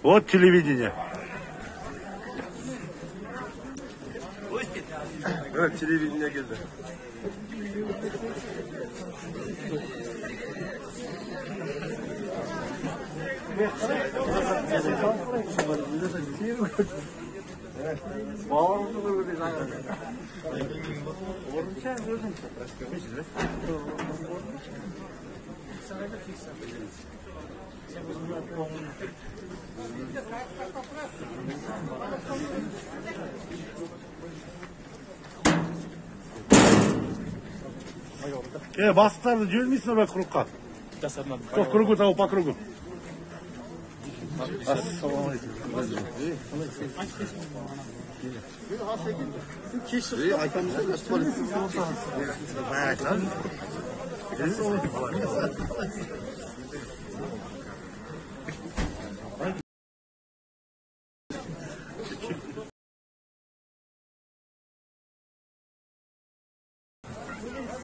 Вот телевидение. Evet, televizyona geldi. Бастарды жөнмейсің бе кругқа? Жоқ, кругу тауып по кругу.